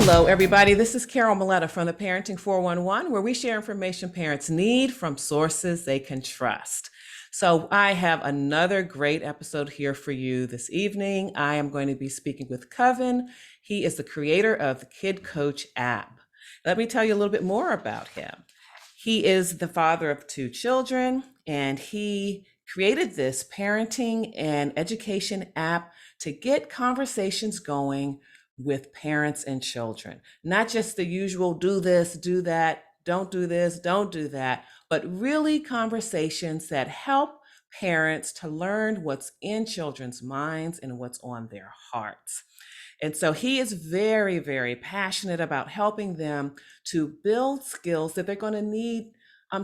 Hello, everybody. This is Carol Milletta from the Parenting 411, where we share information parents need from sources they can trust. So, I have another great episode here for you this evening. I am going to be speaking with Kavin. He is the creator of the Kid Coach app. Let me tell you a little bit more about him. He is the father of two children, and he created this parenting and education app to get conversations going with parents and children. Not just the usual do this, do that, don't do this, don't do that, but really conversations that help parents to learn what's in children's minds and what's on their hearts. And so he is very, very passionate about helping them to build skills that they're going to need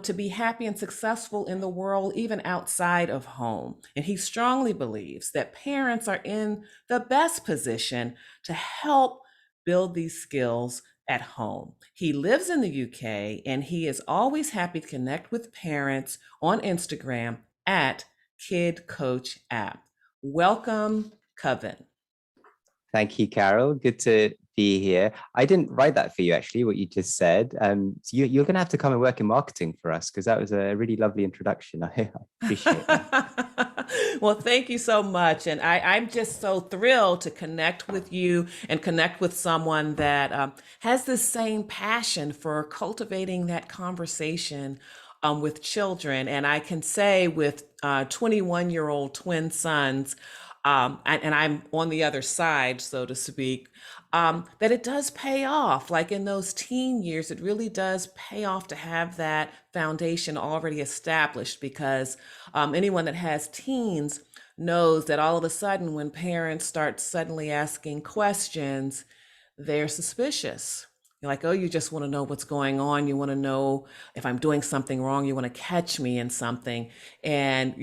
to be happy and successful in the world, even outside of home. And he strongly believes that parents are in the best position to help build these skills at home. He lives in the UK, and he is always happy to connect with parents on Instagram at Kid Coach App. Welcome, Kavin. Thank you, Carol. Good to be here. I didn't write that for you, actually, what you just said. So you're going to have to come and work in marketing for us, because that was a really lovely introduction. I appreciate that. Well, thank you so much. And I'm just so thrilled to connect with you and connect with someone that has this same passion for cultivating that conversation with children. And I can say with 21-year-old twin sons, and I'm on the other side, so to speak, that it does pay off. Like in those teen years, it really does pay off to have that foundation already established, because anyone that has teens knows that all of a sudden, when parents start suddenly asking questions, they're suspicious. You're like, oh, you just want to know what's going on. You want to know if I'm doing something wrong. You want to catch me in something. And,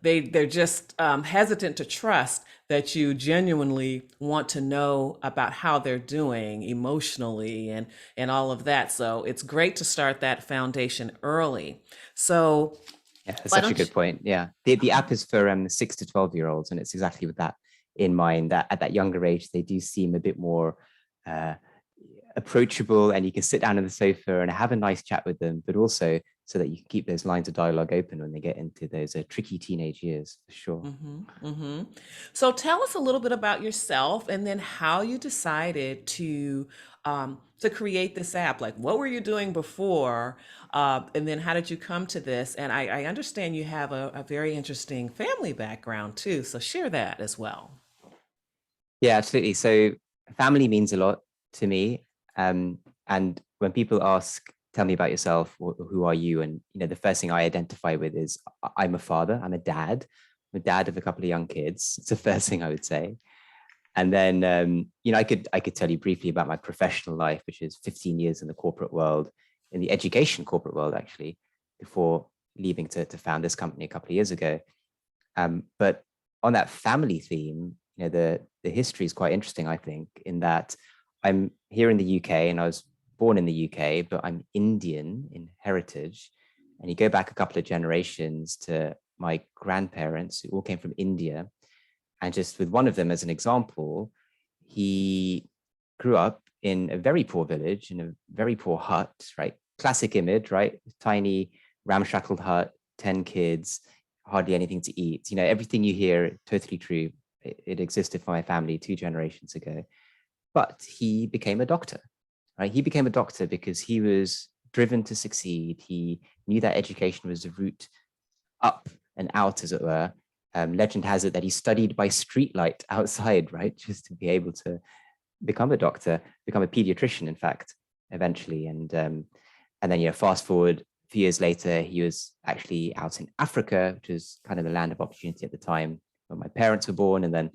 they're just hesitant to trust that you genuinely want to know about how they're doing emotionally and all of that. So it's great to start that foundation early. So Yeah, that's why such a don't good you? point. Yeah, the app is for 6 to 12-year-olds, and it's exactly with that in mind, that at that younger age, they do seem a bit more uh, approachable, and you can sit down on the sofa and have a nice chat with them, but also so that you can keep those lines of dialogue open when they get into those tricky teenage years, for sure. So tell us a little bit about yourself, and then how you decided to create this app. Like, what were you doing before, and then how did you come to this? And I understand you have a very interesting family background too. So share that as well. Yeah, absolutely. So family means a lot to me. And when people ask, tell me about yourself, who are you? And, the first thing I identify with is I'm a father, I'm a dad. I'm a dad of a couple of young kids. It's the first thing I would say. And then, I could tell you briefly about my professional life, which is 15 years in the corporate world, in the education corporate world, actually, before leaving to found this company a couple of years ago. But on that family theme, the history is quite interesting, I think, in that I'm here in the UK, and I was born in the UK, but I'm Indian in heritage. And you go back a couple of generations to my grandparents, who all came from India. And just with one of them as an example, he grew up in a very poor village, in a very poor hut, right? Classic image, right? Tiny, ramshackle hut, 10 kids, hardly anything to eat. Everything you hear, totally true. It existed for my family 2 generations ago. But he became a doctor, right? He became a doctor because he was driven to succeed. He knew that education was the route up and out, as it were. Legend has it that he studied by streetlight outside, right? Just to be able to become a doctor, become a pediatrician, in fact, eventually. And then, fast forward a few years later, he was actually out in Africa, which was kind of the land of opportunity at the time when my parents were born. And then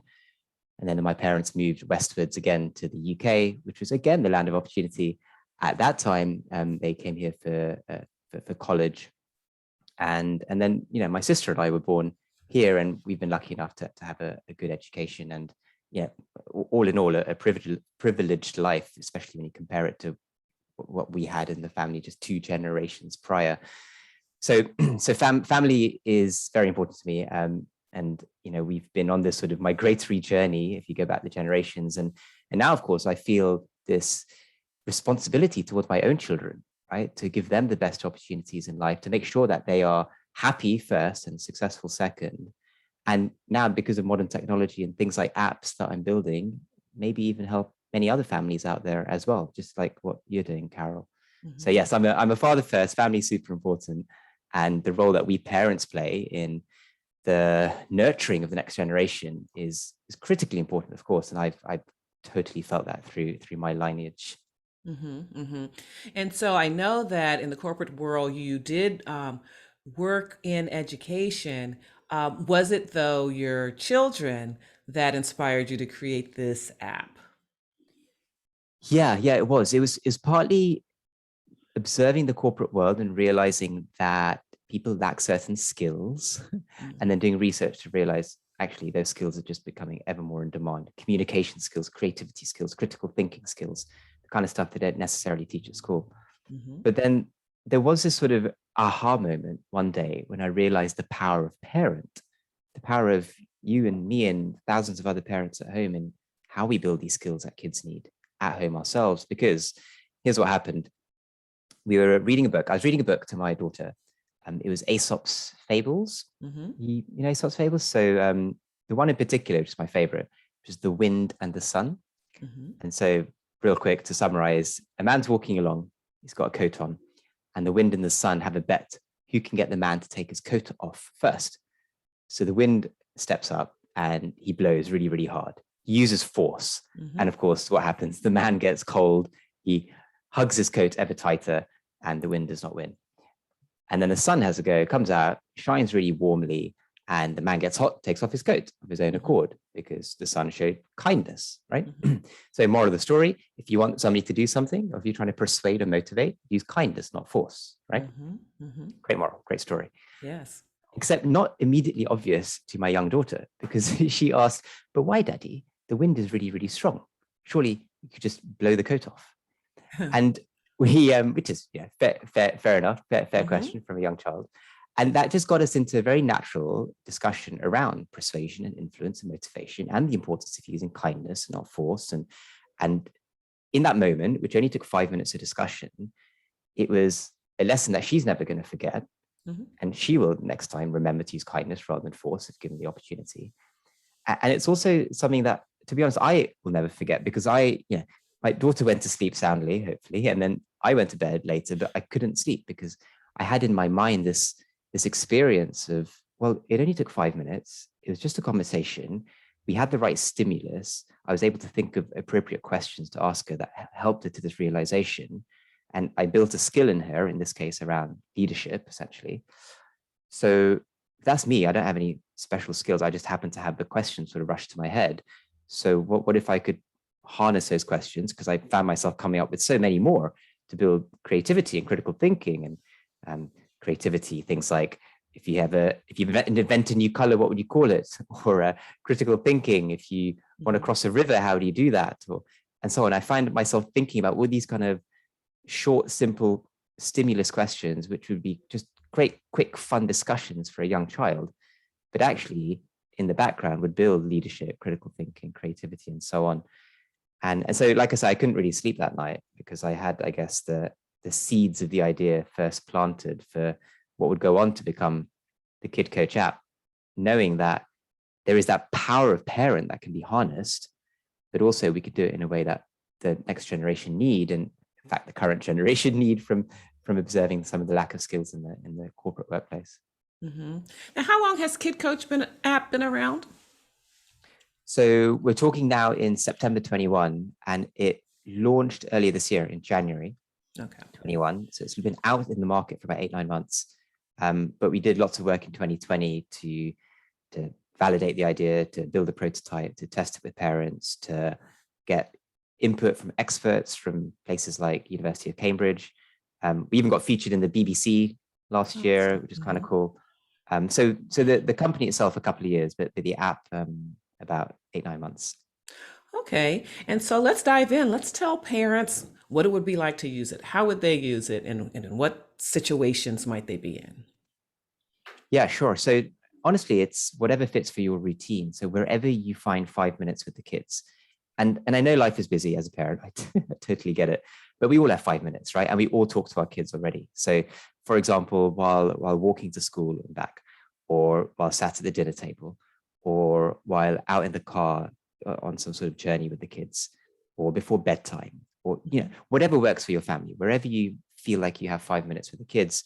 my parents moved westwards again to the UK, which was again the land of opportunity at that time. They came here for college, and then my sister and I were born here, and we've been lucky enough to have a good education, and all in all, a privileged life, especially when you compare it to what we had in the family just 2 generations prior. So family is very important to me. And we've been on this sort of migratory journey, if you go back the generations, and now, of course, I feel this responsibility towards my own children, right? To give them the best opportunities in life, to make sure that they are happy first and successful second. And now, because of modern technology and things like apps that I'm building, maybe even help many other families out there as well, just like what you're doing, Carol. So yes, I'm a father first. Family is super important, and the role that we parents play in the nurturing of the next generation is critically important, of course. And I've totally felt that through my lineage. And so I know that in the corporate world, you did work in education. Was it, though, your children that inspired you to create this app? Yeah, it was. It was partly observing the corporate world and realizing that people lack certain skills, and then doing research to realize actually those skills are just becoming ever more in demand. Communication skills, creativity skills, critical thinking skills, the kind of stuff they don't necessarily teach at school. But then there was this sort of aha moment one day when I realized the power of parent, the power of you and me and thousands of other parents at home, and how we build these skills that kids need at home ourselves. Because here's what happened. We were reading a book. I was reading a book to my daughter. It was Aesop's Fables. You know Aesop's Fables? So the one in particular, which is my favorite, which is The Wind and the Sun. And so real quick to summarize, a man's walking along. He's got a coat on, and the wind and the sun have a bet who can get the man to take his coat off first. So the wind steps up and he blows really, really hard. He uses force. And of course, what happens? The man gets cold. He hugs his coat ever tighter, and the wind does not win. And then the sun has a go, comes out, shines really warmly, and the man gets hot, takes off his coat of his own accord because the sun showed kindness, right? So moral of the story, if you want somebody to do something, or if you're trying to persuade or motivate, use kindness, not force, right? Great moral, great story. Yes. Except not immediately obvious to my young daughter, because she asked, but why, Daddy? The wind is really, really strong. Surely you could just blow the coat off. And we, which is fair enough, fair question from a young child. And that just got us into a very natural discussion around persuasion and influence and motivation, and the importance of using kindness and not force. And in that moment, which only took 5 minutes of discussion, it was a lesson that she's never going to forget. And she will next time remember to use kindness rather than force if given the opportunity. And it's also something that, to be honest, I will never forget, because my daughter went to sleep soundly, hopefully, and then I went to bed later, but I couldn't sleep because I had in my mind this experience of, well, it only took 5 minutes. It was just a conversation. We had the right stimulus. I was able to think of appropriate questions to ask her that helped her to this realization. And I built a skill in her, in this case, around leadership, essentially. So that's me. I don't have any special skills. I just happen to have the questions sort of rush to my head. So what if I could harness those questions? Because I found myself coming up with so many more to build creativity and critical thinking and creativity. Things like, if you invent a new color, what would you call it? Or critical thinking, if you want to cross a river, how do you do that? And so on. I find myself thinking about all these kind of short, simple stimulus questions, which would be just great, quick, fun discussions for a young child, but actually in the background would build leadership, critical thinking, creativity, and so on. And so, like I said, I couldn't really sleep that night because I had, I guess, the seeds of the idea first planted for what would go on to become the Kid Coach app, knowing that there is that power of parent that can be harnessed, but also we could do it in a way that the next generation need, and in fact, the current generation need from observing some of the lack of skills in the corporate workplace. Now, how long has Kid Coach app been around? So we're talking now in September 21, and it launched earlier this year in January 21. So it's been out in the market for about 8-9 months. But we did lots of work in 2020 to validate the idea, to build a prototype, to test it with parents, to get input from experts from places like University of Cambridge. We even got featured in the BBC last year, which is kind of cool. So the company itself a couple of years, but the app about 8-9 months. Okay, and so let's dive in. Let's tell parents what it would be like to use it. How would they use it, and in what situations might they be in? Yeah, sure. So honestly, it's whatever fits for your routine. So wherever you find 5 minutes with the kids, And I know life is busy as a parent. I totally get it. But we all have 5 minutes, right? And we all talk to our kids already. So, for example, while walking to school and back, or while sat at the dinner table, or while out in the car on some sort of journey with the kids, or before bedtime, or whatever works for your family, wherever you feel like you have 5 minutes with the kids,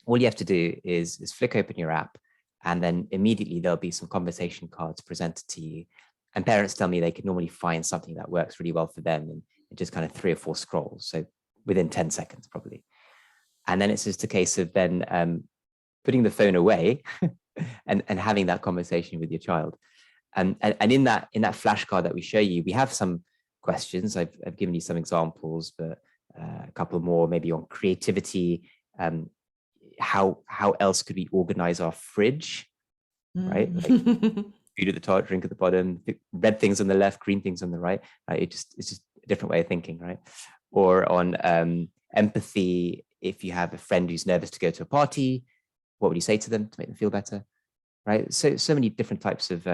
all you have to do is flick open your app, and then immediately there'll be some conversation cards presented to you. And parents tell me they can normally find something that works really well for them in just kind of 3 or 4 scrolls. So within 10 seconds, probably. And then it's just a case of then putting the phone away and having that conversation with your child. And in that flashcard that we show you, we have some questions. I've given you some examples, but a couple more maybe on creativity. How else could we organize our fridge, right? Like food at the top, drink at the bottom, red things on the left, green things on the right. It's just a different way of thinking, right? Or on empathy, if you have a friend who's nervous to go to a party, what would you say to them to make them feel better, right? So many different types of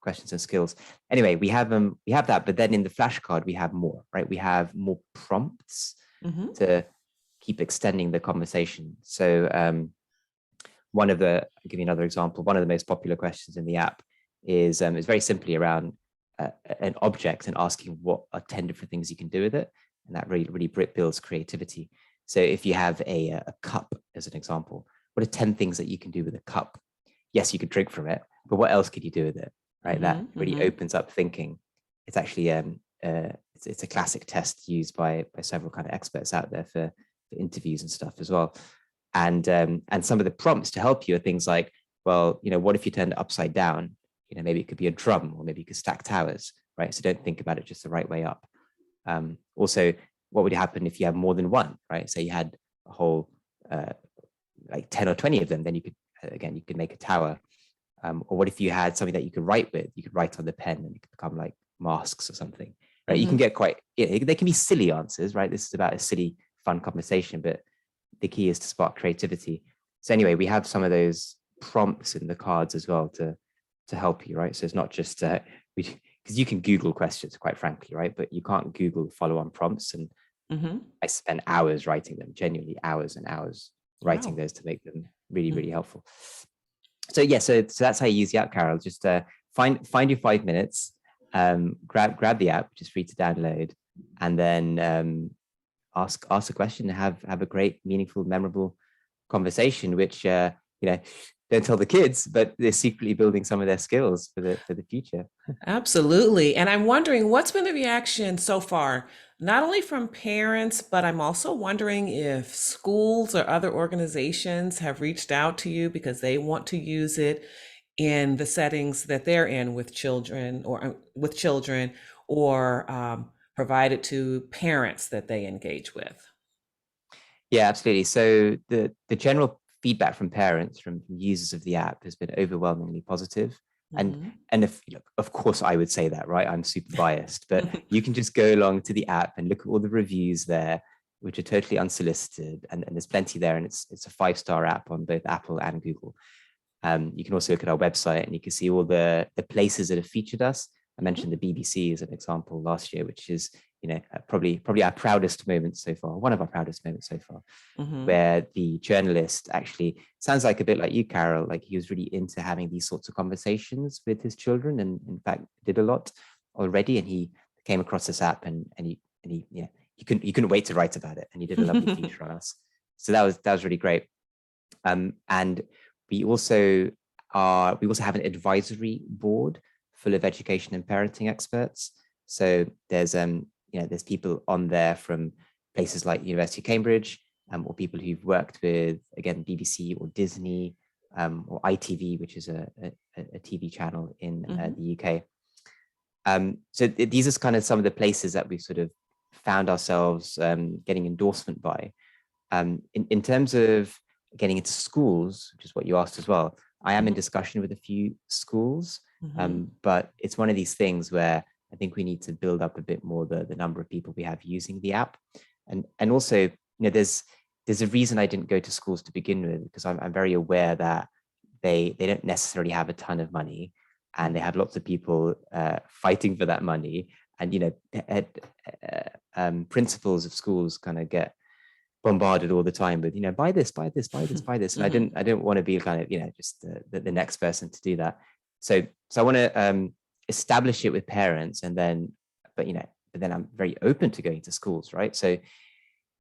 questions and skills. Anyway, we have that, but then in the flashcard we have more, right? We have more prompts to keep extending the conversation. So I'll give you another example. One of the most popular questions in the app is very simply around an object and asking what are 10 different things you can do with it. And that really builds creativity. So if you have a cup as an example, what are 10 things that you can do with a cup? Yes, you could drink from it, but what else could you do with it? Right? That really opens up thinking. It's actually it's a classic test used by several kind of experts out there for interviews and stuff as well. And some of the prompts to help you are things like, well, what if you turned it upside down? Maybe it could be a drum, or maybe you could stack towers, right? So don't think about it just the right way up. Also, what would happen if you have more than one, right? So you had a whole like 10 or 20 of them, then you could make a tower. Or what if you had something that you could write with? You could write on the pen and it could become like masks or something, right? You can get they can be silly answers, right? This is about a silly, fun conversation, but the key is to spark creativity. So anyway, we have some of those prompts in the cards as well to help you, right? So it's not just because you can Google questions, quite frankly, right? But you can't Google follow-on prompts. And I spend hours writing them, genuinely hours and hours writing those to make them really, really helpful. So yeah, so that's how you use the app, Carol. Just find your 5 minutes, grab the app, which is free to download, and then ask a question and have a great, meaningful, memorable conversation, which don't tell the kids, but they're secretly building some of their skills for the future. Absolutely. And I'm wondering what's been the reaction so far, not only from parents, but I'm also wondering if schools or other organizations have reached out to you because they want to use it in the settings that they're in with children, or provide it to parents that they engage with. Yeah, absolutely. So the general feedback from parents, from users of the app, has been overwhelmingly positive. And if of course I would say that, right? I'm super biased, but you can just go along to the app and look at all the reviews there, which are totally unsolicited, and there's plenty there, and it's a 5-star app on both Apple and Google. You can also look at our website and you can see all the places that have featured us. I mentioned the BBC as an example last year, which is probably our proudest moment so far, one of our proudest moments so far, where the journalist actually sounds like a bit like you, Carol. Like he was really into having these sorts of conversations with his children, and in fact did a lot already. And he came across this app, and he couldn't wait to write about it, and he did a lovely feature on us. So that was really great. And we also have an advisory board full of education and parenting experts. So there's people on there from places like University of Cambridge, or people who've worked with, again, BBC or Disney, or ITV, which is a TV channel in the UK. So these are kind of some of the places that we've sort of found ourselves getting endorsement by. In terms of getting into schools, which is what you asked as well, I am in discussion with a few schools, but it's one of these things where I think we need to build up a bit more the number of people we have using the app. And also, there's a reason I didn't go to schools to begin with, because I'm very aware that they don't necessarily have a ton of money, and they have lots of people fighting for that money. and principals of schools kind of get bombarded all the time with, buy this, buy this, buy this, buy this. And I didn't want to be kind of, just the next person to do that. So I want to establish it with parents, and then, but then I'm very open to going to schools, right? So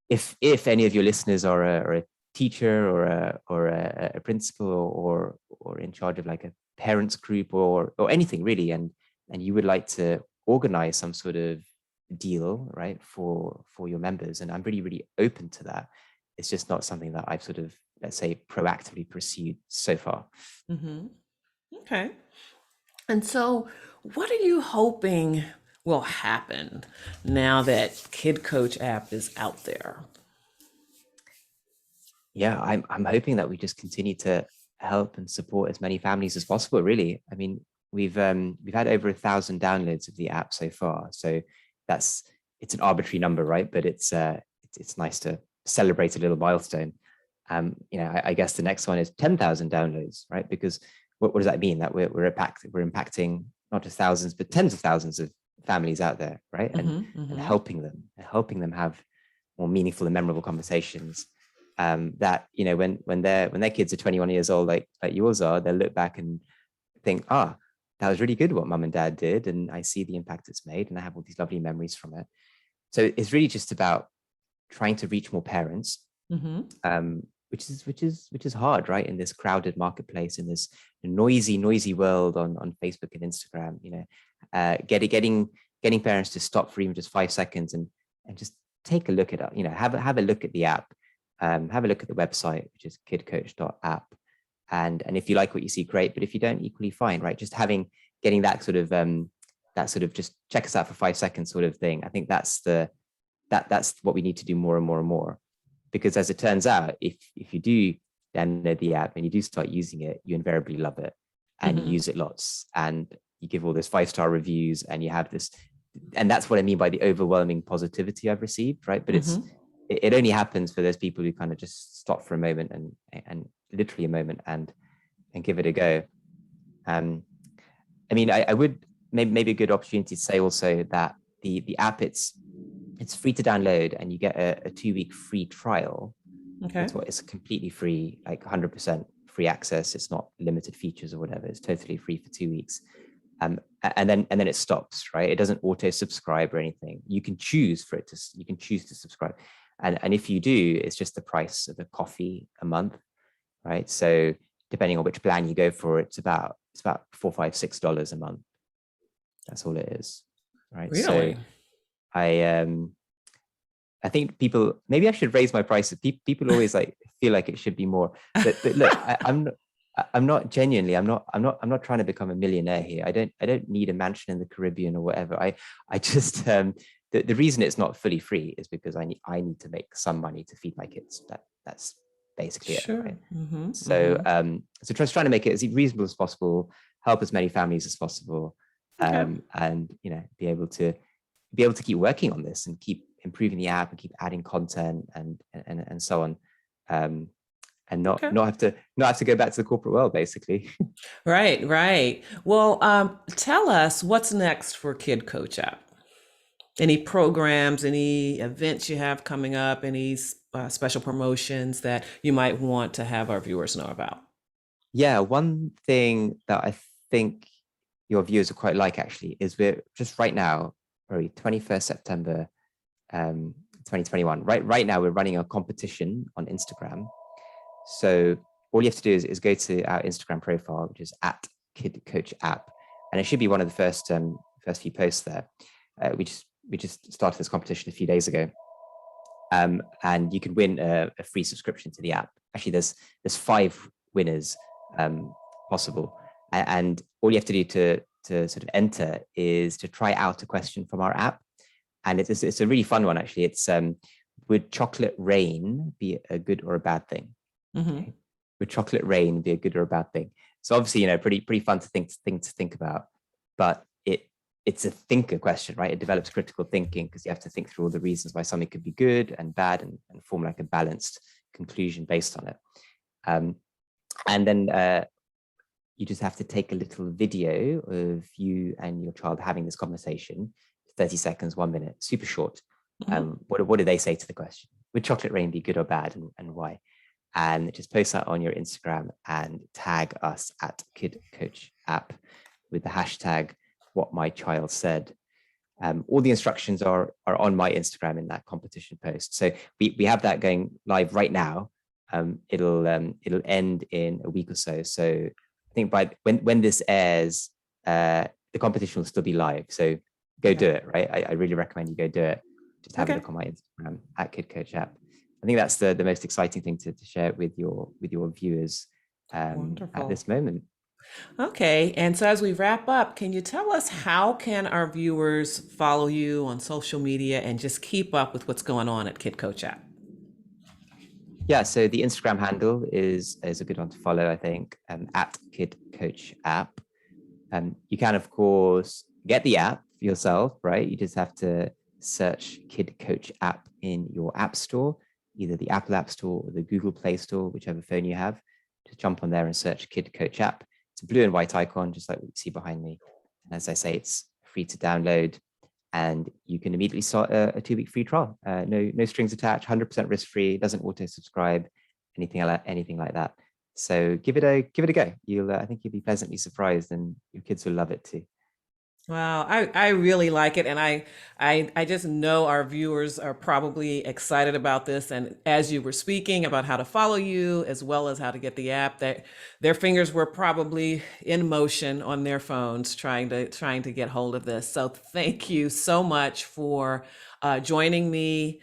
if any of your listeners are a teacher or a principal or in charge of like a parents group or anything really, and you would like to organize some sort of deal, right, for your members, and I'm really, really open to that. It's just not something that I've sort of, let's say, proactively pursued so far. Okay. And so what are you hoping will happen now that Kid Coach app is out there? Yeah, I'm hoping that we just continue to help and support as many families as possible, really. I mean, we've had over 1,000 downloads of the app so far, so it's an arbitrary number, right? But it's nice to celebrate a little milestone. I guess the next one is 10,000 downloads, right? Because what does that mean? That we're impacting not just thousands but tens of thousands of families out there, right? And helping them have more meaningful and memorable conversations. That when their kids are 21 years old, like yours are, they'll look back and think, that was really good what mum and dad did, and I see the impact it's made, and I have all these lovely memories from it. So it's really just about trying to reach more parents, which is hard, right? In this crowded marketplace, in this noisy world on Facebook and Instagram, getting parents to stop for even just 5 seconds and just take a look at it, have a look at the app, have a look at the website, which is KidCoach.app. And if you like what you see, great. But if you don't, equally fine, right? Just getting that sort of just check us out for 5 seconds sort of thing. I think that's what we need to do more and more and more. Because as it turns out, if you do download the app and you do start using it, you invariably love it, and you use it lots, and you give all those 5-star reviews, and you have this, and that's what I mean by the overwhelming positivity I've received, right? But it only happens for those people who kind of just stop for a moment and literally a moment and give it a go. I mean, I would maybe a good opportunity to say also that the app, it's free to download, and you get a 2-week free trial. Okay. It's completely free, like 100% free access. It's not limited features or whatever. It's totally free for 2 weeks. And then it stops, right? It doesn't auto subscribe or anything. You can choose to subscribe. And if you do, it's just the price of a coffee a month, right? So depending on which plan you go for, it's about $4, $5, $6 a month. That's all it is, right? Really? So I think people, maybe I should raise my prices. People always feel like it should be more. But look, I'm not trying to become a millionaire here. I don't need a mansion in the Caribbean or whatever. I just the reason it's not fully free is because I need to make some money to feed my kids. That's basically it, right? So so just trying to make it as reasonable as possible, help as many families as possible, and be able to keep working on this and keep improving the app and keep adding content and so on, and not have to go back to the corporate world, basically. Right. Well, tell us what's next for Kid Coach App. Any programs, any events you have coming up, any special promotions that you might want to have our viewers know about? Yeah, one thing that I think your viewers are quite like, actually, is we're just right now, 21st September 2021. Right now, we're running a competition on Instagram. So all you have to do is go to our Instagram profile, which is @KidCoachApp, and it should be one of the first few posts there. We just started this competition a few days ago, and you can win a free subscription to the app. Actually, there's 5 winners possible, and all you have to do to sort of enter is to try out a question from our app, and it's a really fun one, actually. It's would chocolate rain be a good or a bad thing? Okay. Would chocolate rain be a good or a bad thing? So obviously, pretty fun to think about, but it's a thinker question, right? It develops critical thinking because you have to think through all the reasons why something could be good and bad, and form like a balanced conclusion based on it. And then you just have to take a little video of you and your child having this conversation, 30 seconds, 1 minute, super short. Mhm. What do they say to the question? Would chocolate rain be good or bad, and why? And just post that on your Instagram and tag us at Kid Coach App with the hashtag what my child said. All the instructions are on my Instagram in that competition post. So we have that going live right now. It'll end in a week or so. So I think by when this airs, the competition will still be live. So go do it, right? I really recommend you go do it. Just have a Okay. look on my Instagram at Kid Coach App. I think that's the most exciting thing to share with your viewers at Wonderful. this moment. Okay. And so as we wrap up, can you tell us how can our viewers follow you on social media and just keep up with what's going on at Kid Coach App? Yeah, so the Instagram handle is a good one to follow, I think, at Kid Coach App. You can, of course, get the app yourself, right? You just have to search Kid Coach App in your app store, either the Apple App Store or the Google Play Store, whichever phone you have. Just jump on there and search Kid Coach App. It's a blue and white icon, just like what you see behind me. And as I say, it's free to download, and you can immediately start a 2-week free trial. No strings attached, 100% risk free. Doesn't auto subscribe, anything like that. So give it a go. I think you'll be pleasantly surprised, and your kids will love it too. Wow, I really like it, and I just know our viewers are probably excited about this. And as you were speaking about how to follow you, as well as how to get the app, that their fingers were probably in motion on their phones trying to get hold of this. So thank you so much for joining me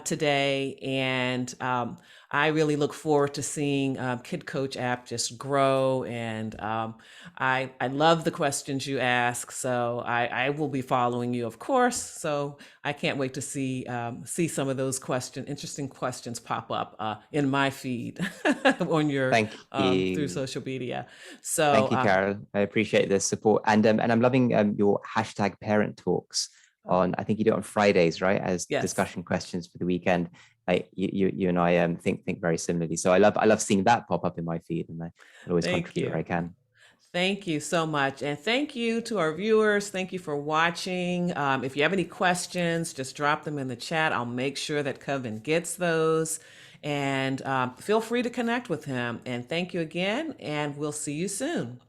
today, and I really look forward to seeing Kid Coach App just grow. And I love the questions you ask, so I will be following you, of course. So I can't wait to see some of those interesting questions pop up in my feed on your Thank through you. social media. So Thank you, Carol. I appreciate the support. And I'm loving your hashtag parent talks oh, on, I think you do it on Fridays, right? As yes, discussion questions for the weekend. Like you and I think very similarly. So I love seeing that pop up in my feed, and I always thank contribute where you. I can. Thank you so much. And thank you to our viewers. Thank you for watching. If you have any questions, just drop them in the chat. I'll make sure that Kevin gets those. And feel free to connect with him. And thank you again. And we'll see you soon.